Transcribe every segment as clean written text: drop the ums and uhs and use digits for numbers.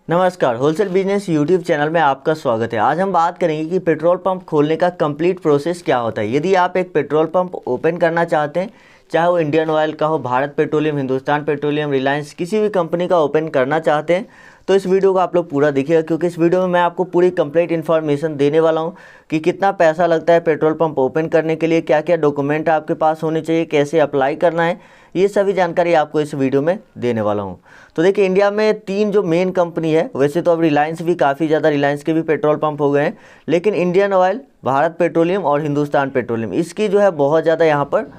नमस्कार, wholesale business YouTube channel में आपका स्वागत है। आज हम बात करेंगे कि पेट्रोल पंप खोलने का कंप्लीट प्रोसेस क्या होता है। यदि आप एक पेट्रोल पंप ओपन करना चाहते हैं, चाहे वो इंडियन ऑयल का हो, भारत पेट्रोलियम, हिंदुस्तान पेट्रोलियम, रिलायंस, किसी भी कंपनी का ओपन करना चाहते हैं तो इस वीडियो को आप लोग पूरा देखिएगा, क्योंकि इस वीडियो में मैं आपको पूरी कंप्लीट इन्फॉर्मेशन देने वाला हूं कि कितना पैसा लगता है पेट्रोल पंप ओपन करने के लिए, क्या क्या डॉक्यूमेंट आपके पास होने चाहिए, कैसे अप्लाई करना है, ये सभी जानकारी आपको इस वीडियो में देने वाला हूं। तो देखिए, इंडिया में 3 जो मेन कंपनी है, वैसे तो अब रिलायंस भी काफ़ी ज़्यादा, रिलायंस के भी पेट्रोल पंप हो गए हैं, लेकिन इंडियन ऑयल, भारत पेट्रोलियम और हिंदुस्तान पेट्रोलियम, इसकी जो है बहुत ज़्यादा यहाँ पर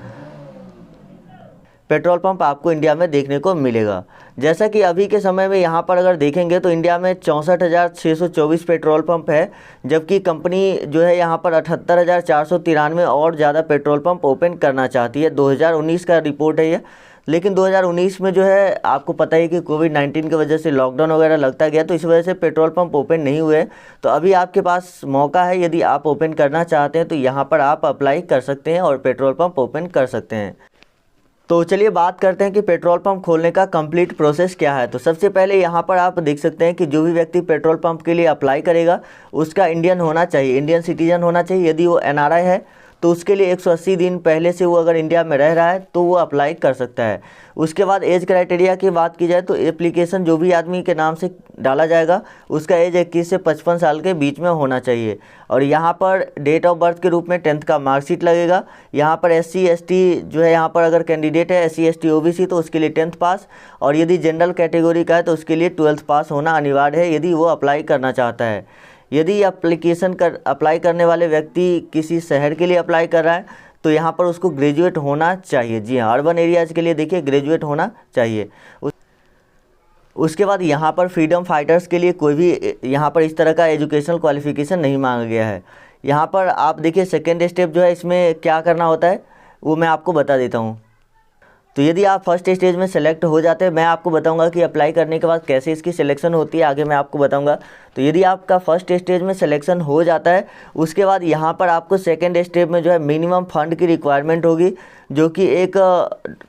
पेट्रोल पंप आपको इंडिया में देखने को मिलेगा। जैसा कि अभी के समय में यहाँ पर अगर देखेंगे तो इंडिया में 64,624 पेट्रोल पंप है, जबकि कंपनी जो है यहाँ पर 78,493 और ज़्यादा पेट्रोल पंप ओपन करना चाहती है। 2019 का रिपोर्ट है ये, लेकिन 2019 में जो है आपको पता है कि कोविड-19 की वजह से लॉकडाउन वगैरह लगता गया, तो इस वजह से पेट्रोल पंप ओपन नहीं हुए। तो अभी आपके पास मौका है, यदि आप ओपन करना चाहते हैं तो यहाँ पर आप अप्लाई कर सकते हैं और पेट्रोल पंप ओपन कर सकते हैं। तो चलिए बात करते हैं कि पेट्रोल पंप खोलने का कंप्लीट प्रोसेस क्या है। तो सबसे पहले यहाँ पर आप देख सकते हैं कि जो भी व्यक्ति पेट्रोल पंप के लिए अप्लाई करेगा उसका इंडियन होना चाहिए, इंडियन सिटीजन होना चाहिए। यदि वो एनआरआई है तो उसके लिए 180 दिन पहले से वो अगर इंडिया में रह रहा है तो वो अप्लाई कर सकता है। उसके बाद एज क्राइटेरिया की बात की जाए तो एप्लीकेशन जो भी आदमी के नाम से डाला जाएगा उसका एज 21 से 55 साल के बीच में होना चाहिए। और यहाँ पर डेट ऑफ बर्थ के रूप में 10th का मार्कशीट लगेगा। यहाँ पर SC ST जो है, यहाँ पर अगर कैंडिडेट है SC ST OBC तो उसके लिए 10th पास, और यदि जनरल कैटेगरी का है तो उसके लिए 12th पास होना अनिवार्य है यदि वो अप्लाई करना चाहता है। यदि अप्लाई करने वाले व्यक्ति किसी शहर के लिए अप्लाई कर रहा है तो यहाँ पर उसको ग्रेजुएट होना चाहिए। जी हाँ, अर्बन एरियाज़ के लिए देखिए ग्रेजुएट होना चाहिए। उसके बाद यहाँ पर फ्रीडम फाइटर्स के लिए कोई भी यहाँ पर इस तरह का एजुकेशनल क्वालिफिकेशन नहीं मांगा गया है। यहाँ पर आप देखिए सेकेंड स्टेप जो है, इसमें क्या करना होता है वो मैं आपको बता देता हूँ। तो यदि आप फर्स्ट स्टेज में सेलेक्ट हो जाते हैं, मैं आपको बताऊंगा कि अप्लाई करने के बाद कैसे इसकी सिलेक्शन होती है, आगे मैं आपको बताऊंगा। तो यदि आपका फर्स्ट स्टेज में सिलेक्शन हो जाता है, उसके बाद यहाँ पर आपको सेकंड स्टेज में जो है मिनिमम फंड की रिक्वायरमेंट होगी, जो कि एक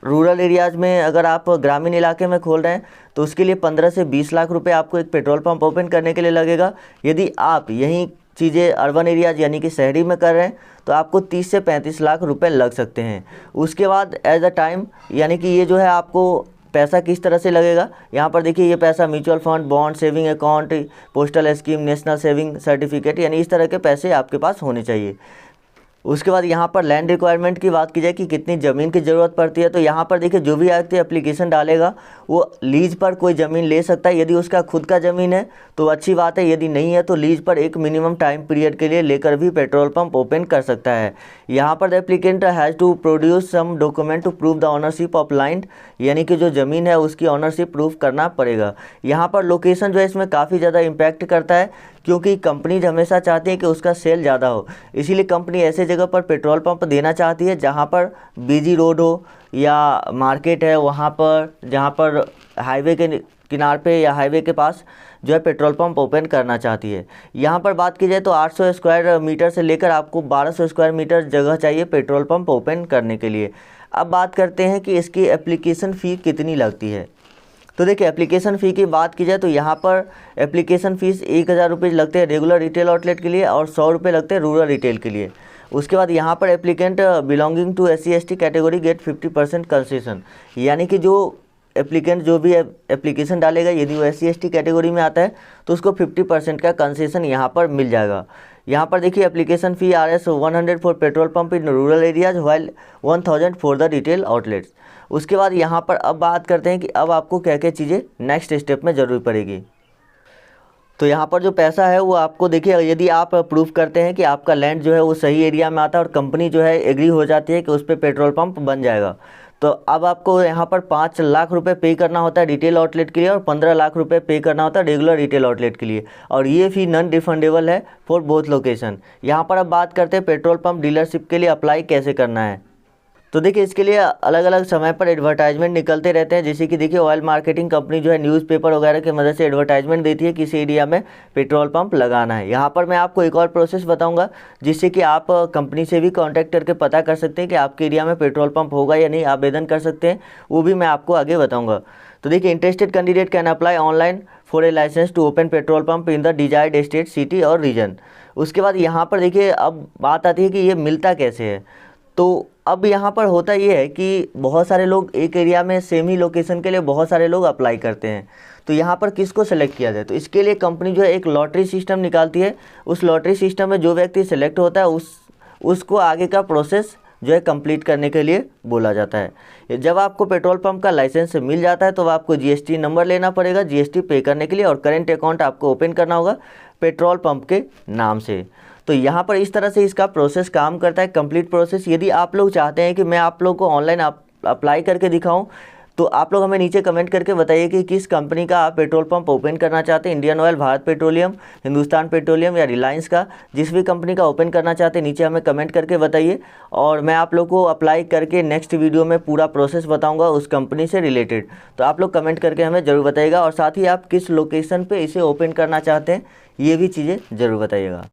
रूरल एरियाज़ में अगर आप ग्रामीण इलाके में खोल रहे हैं तो उसके लिए 15 से 20 लाख रुपये आपको एक पेट्रोल पंप ओपन करने के लिए लगेगा। यदि आप यहीं चीज़ें अर्बन एरियाज यानी कि शहरी में कर रहे हैं तो आपको 30 से 35 लाख रुपए लग सकते हैं। उसके बाद एज अ टाइम, यानी कि ये जो है आपको पैसा किस तरह से लगेगा, यहाँ पर देखिए ये पैसा mutual fund, bond, saving account, postal scheme, national saving certificate, यानी इस तरह के पैसे आपके पास होने चाहिए। उसके बाद यहाँ पर लैंड रिक्वायरमेंट की बात की जाए कि कितनी ज़मीन की ज़रूरत पड़ती है, तो यहाँ पर देखिए जो भी व्यक्ति एप्लीकेशन डालेगा वो लीज पर कोई ज़मीन ले सकता है। यदि उसका खुद का ज़मीन है तो अच्छी बात है, यदि नहीं है तो लीज पर एक मिनिमम टाइम पीरियड के लिए लेकर भी पेट्रोल पंप ओपन कर सकता है। यहाँ पर the applicant has to produce some document to prove the ownership of land, यानी कि जो ज़मीन है उसकी ऑनरशिप प्रूफ करना पड़ेगा। यहाँ पर लोकेशन जो है इसमें काफ़ी ज़्यादा इम्पैक्ट करता है, क्योंकि कंपनीज हमेशा चाहती है कि उसका सेल ज़्यादा हो, इसीलिए कंपनी ऐसे जगह पर पेट्रोल पंप देना चाहती है जहाँ पर बिजी रोड हो या मार्केट है, वहाँ पर जहाँ पर हाईवे के किनार पे या हाईवे के पास जो है पेट्रोल पंप ओपन करना चाहती है। यहाँ पर बात की जाए तो 800 स्क्वायर मीटर से लेकर आपको 1200 स्क्वायर मीटर जगह चाहिए पेट्रोल पंप ओपन करने के लिए। अब बात करते हैं कि इसकी एप्लीकेशन फ़ी कितनी लगती है। तो देखिए, एप्लीकेशन फ़ी की बात की जाए तो यहाँ पर एप्लीकेशन फ़ीस 1000 रुपये लगते हैं रेगुलर रिटेल आउटलेट के लिए और 100 रुपये लगते हैं रूरल रिटेल के लिए। उसके बाद यहाँ पर applicant belonging to SC ST category get 50% concession, यानी कि जो एप्लीकेंट जो भी एप्लीकेशन डालेगा यदि वो SC ST कैटेगरी में आता है तो उसको 50% का कंसेशन यहाँ पर मिल जाएगा। यहाँ पर देखिए application fee RS 100 for petrol pump in rural areas while 1000 for the retail outlets. उसके बाद यहाँ पर अब बात करते हैं कि अब आपको क्या क्या चीज़ें नेक्स्ट स्टेप में ज़रूर पड़ेगी। तो यहाँ पर जो पैसा है वो आपको देखिए, यदि आप प्रूफ करते हैं कि आपका लैंड जो है वो सही एरिया में आता है और कंपनी जो है एग्री हो जाती है कि उस पर पेट्रोल पंप बन जाएगा, तो अब आपको यहाँ पर 5 लाख रुपए पे करना होता है रिटेल आउटलेट के लिए और 15 लाख रुपए पे करना होता है रेगुलर रिटेल आउटलेट के लिए, और ये फ़ी नॉन रिफंडेबल है फॉर बोथ लोकेशन। यहाँ पर अब बात करते हैं पेट्रोल पंप डीलरशिप के लिए अप्लाई कैसे करना है। तो देखिए, इसके लिए अलग अलग समय पर एडवर्टाइजमेंट निकलते रहते हैं, जैसे कि देखिए ऑयल मार्केटिंग कंपनी जो है न्यूज़पेपर वगैरह की मदद से एडवर्टाइजमेंट देती है किसी एरिया में पेट्रोल पंप लगाना है। यहाँ पर मैं आपको एक और प्रोसेस बताऊंगा जिससे कि आप कंपनी से भी कांटेक्ट करके पता कर सकते हैं कि आपके एरिया में पेट्रोल पंप होगा या नहीं, आवेदन कर सकते हैं, वो भी मैं आपको आगे बताऊँगा। तो देखिए, interested candidate can apply online for a license to open petrol pump in the desired state, city और रीजन। उसके बाद यहाँ पर देखिए, अब बात आती है कि ये मिलता कैसे है। तो अब यहाँ पर होता ये है कि बहुत सारे लोग एक एरिया में सेम ही लोकेशन के लिए बहुत सारे लोग अप्लाई करते हैं। तो यहाँ पर किसको सेलेक्ट किया जाए, तो इसके लिए कंपनी जो है एक लॉटरी सिस्टम निकालती है। उस लॉटरी सिस्टम में जो व्यक्ति सेलेक्ट होता है उसको आगे का प्रोसेस जो है कंप्लीट करने के लिए बोला जाता है। जब आपको पेट्रोल पंप का लाइसेंस मिल जाता है तो आपको जीएसटी नंबर लेना पड़ेगा जीएसटी पे करने के लिए, और करेंट अकाउंट आपको ओपन करना होगा पेट्रोल पंप के नाम से। तो यहाँ पर इस तरह से इसका प्रोसेस काम करता है, कंप्लीट प्रोसेस। यदि आप लोग चाहते हैं कि मैं आप लोग को ऑनलाइन अप्लाई करके दिखाऊं, तो आप लोग हमें नीचे कमेंट करके बताइए कि किस कंपनी का आप पेट्रोल पंप ओपन करना चाहते हैं, Indian oil, Bharat petroleum, Hindustan petroleum या रिलायंस का। जिस भी कंपनी का ओपन करना चाहते हैं नीचे हमें कमेंट करके बताइए, और मैं आप लोग को अप्लाई करके नेक्स्ट वीडियो में पूरा प्रोसेस बताऊंगा उस कंपनी से रिलेटेड। तो आप लोग कमेंट करके हमें ज़रूर बताइएगा, और साथ ही आप किस लोकेशन पर इसे ओपन करना चाहते हैं ये भी चीज़ें ज़रूर बताइएगा।